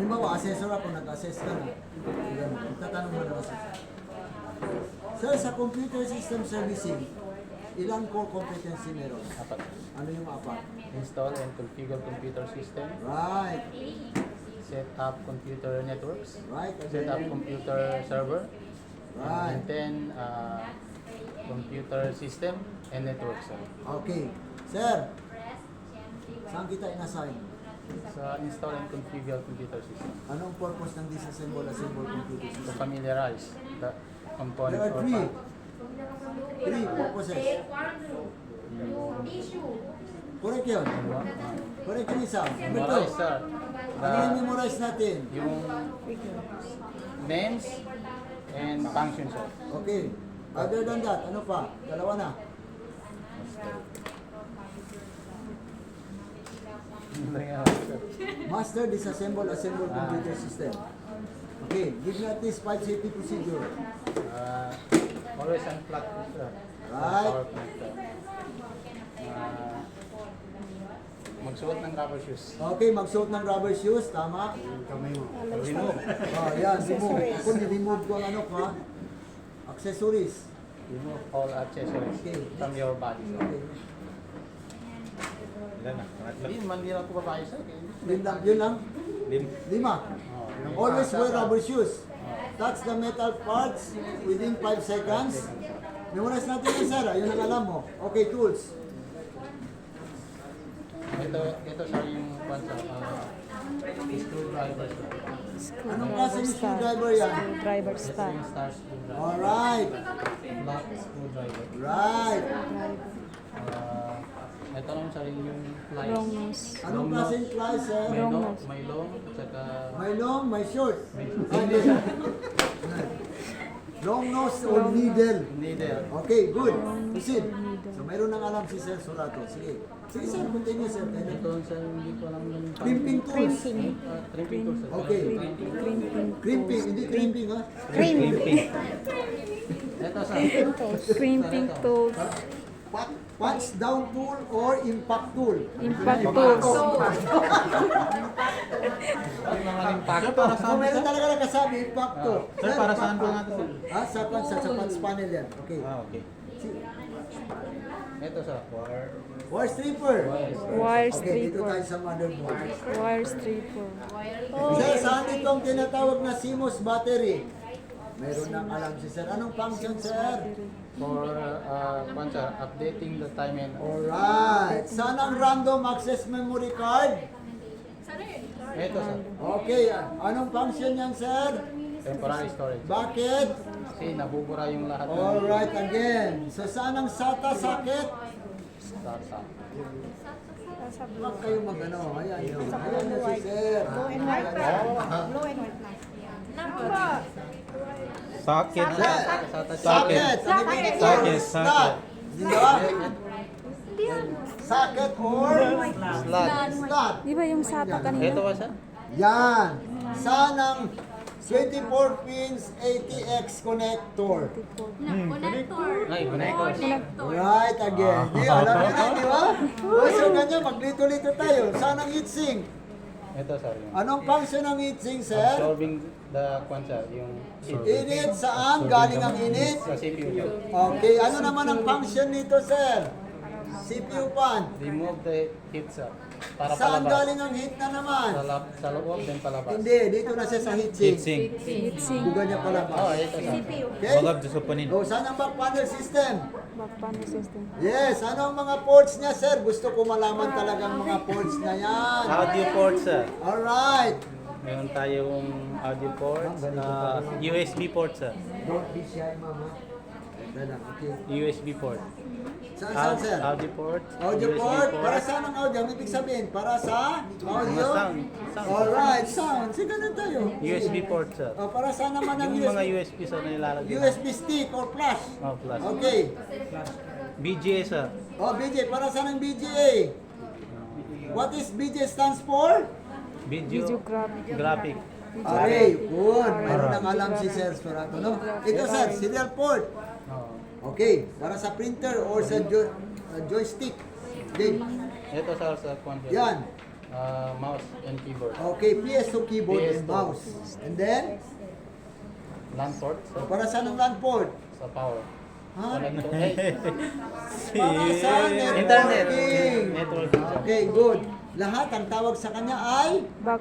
Halimbawa, assessor ako, nag-assess ka na. Tatanong mo na kasi. Sir, sa computer system servicing, ilang core competency meron? Apat. Ano yung apat? Install and configure computer system. Right. Set up computer networks. Right. Set up computer server. Right. And then computer system and network. Sir. Okay. Sir, saan kita inassign? Sa install and configure computer system. Anong purpose ng disassemble assemble computer To system? familiarize the component There are or three. part. Three purposes. Correct yun. Correct yung isa. Number two. Memorize, sir. Ano yung memorize natin? Yung names and functions. Sir. Okay. Other than that, ano pa? Dalawa na. Master, disassemble, assemble computer system. Okay, give me at least 5 safety procedure. Always unplug it, sir. Right. Power point, sir. Magsuot ng rubber shoes. Okay, magsuot ng rubber shoes, tama? Remove. Oh, yan, remove. Ako ni-remove ko ang ano ko, ha? Accessories. Remove all accessories Okay. from your body. Sir. Okay. Ilan na? Pangatlo? Hindi, mandi lang ko babae, sir. Yun lang, yun lang. Lim. 5. Always wear rubber shoes. Touch the metal parts within 5 seconds. Memorize natin yun, sir. Yun ang alam mo. Okay, tools. Ito sir yung screwdriver, sir. Anong klase ng screwdriver yan? Screwdriver Ito style. yung star screwdriver. Alright. Black screwdriver. Right. Ito naman sir yung pliers. Long nose. Anong klase ng pliers, sir? May Long long, nose. may long, at saka May long, may short. may Long nose or needle. needle. Okay, good. Proceed. So, mayroon nang alam si Sir Surato. Sige. Sige, sir. Continue, sir. Ito sir, hindi ko alam yung Crimping tools. Crimping tools. Sir. Okay. Crimping. Crimping. Hindi crimping, ha? Crimping. Ito sir. Crimping tools. Punch down tool or impact tool. Impact tools. Ang mga impact. Sir, para So, saan meron sir? talaga nakasabi, impact tool. Sir, para saan po natin sir? Ha? Sa punch panel yan. Okay. Okay. Ito sir. Wire stripper. Wire Okay, dito stripper. tayo sa motherboard. Wire stripper. Sir, saan itong tinatawag na CMOS battery? Meron nang alam si sir. Anong function, sir? For sir, updating the time and Alright. Saan ang random access memory card? ito sir. Okay. Anong function yan, sir? Temporary storage. Bakit? Kasi nabubura yung lahat ng Alright, again. So, saan ang SATA socket? startup. Huwag kayo mag-ano. Ayan yun. Ayan na si sir. Socket. Socket. Ano yung meaning Socket, slot? socket. Di ba? Socket or Slot. slot. Di ba yung SATA Ito kanina? ba siya? Yan. Saan ang 24 pins ATX connector? Ay, connector. Right, again. Di, alam niyo na, di ba? So, ganyan, maglito-lito tayo. Saan ang heatsink? Ito sir. Yung Anong function ng heatsink, sir? absorbing the sir, yung Init saan? Galing ang init? sa CPU. Okay, ano naman ang function nito, sir? CPU fan. Remove the heat sir. Para Saan palabas. galing ang heat na naman? Sa loob, then palabas. Hindi, dito na siya sa heatsink. Heatsink. Heatsink. Buga niya palabas. Oh, ito sir. Okay? Wagab sa panin. Oh, saan ang back panel system? Back panel system. Yes, ano ang mga ports niya, sir? Gusto ko malaman talaga ang mga ports na yan. Audio port sir. Alright. Meron tayong audio port. USB port sir. Don't be shy, mama. Dalang, okay. USB port. Saan, sir? Audio port. Audio USB port. Para saan ang audio? Ang ibig sabihin, para sa audio? Sound. Alright, sound. Sige na tayo. USB port sir. Oh, para saan naman ang Yung mga USB? USB sir na nilalagay. USB stick or flash? Oh, plus. Okay. BGA sir. Oh, BJ, para saan ang BGA? What is BJ stands for? Video Videographic. graphic. Array. Good. Mayroon nang alam si Sir Surato, no? Ito, sir, serial port. Oh. Okay, para sa printer or sa joystick. Okay. Ito sir sa Yan. mouse and keyboard. Okay, PS2 keyboard and PS2. mouse. And then, LAN port para saan ang LAN port? sa power. Ha? Connect to ay, Para saan? internet. Networking. Networking. Okay, good. Lahat ang tawag sa kanya ay Back.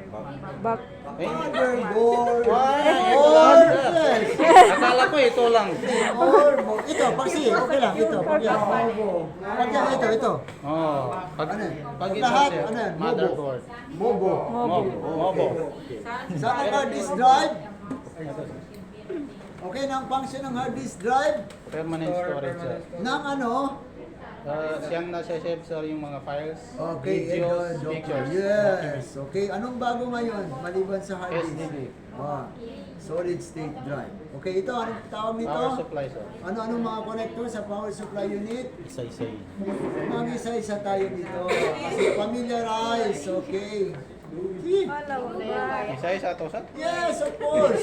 motherboard. Why? Or, yes. Akala ko ito lang. Or, ito, sige, okay lang. Ito, pag yan, ito. Oh, pag ito Lahat, siya, ano yan? motherboard. Mobo. Mobo. Sa hard disk drive, okay na ang function ng hard disk drive Permanent storage sir. ng ano? Siyang nasa-save sir yung mga files, Okay, videos, ito, pictures. yes. Okay, anong bago ngayon maliban sa hard disk? SSD. Solid state drive. Okay, ito, anong tawag nito? Power supply sir. Ano-anong mga connector sa power supply unit? Isa-isa. Mag-isa-isa tayo dito. Kasi familiarize, okay. See? Isa-isa to sir. Yes, of course.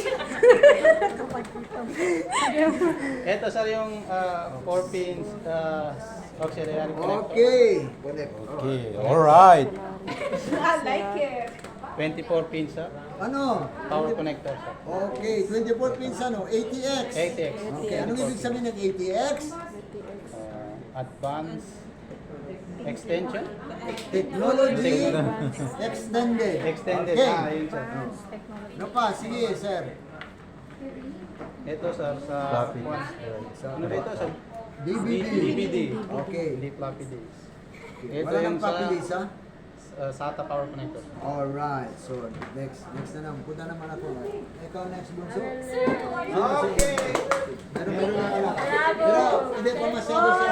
Ito sir yung 4 pins auxiliary connector. Okay. Connect. Okay, alright. 24 pins sir. Ano? Power connector sir. Okay, 24 pins ano? ATX. ATX. Okay, anong ibig sabihin ng ATX? Advanced extension. Technology extended. Extended. Okay. Yun sir. Ano pa? Sige, sir. Ito sir sa Floppy. ano ba ito sir? DVD. DVD. Okay. Hindi floppy disk. Ito Wala yung nang papilis, ha? SATA power connector. Alright. So, next na lang. Punta naman ako. Ikaw next, Bunso. Okay. Meron na lang. Pero, hindi pa masyado sa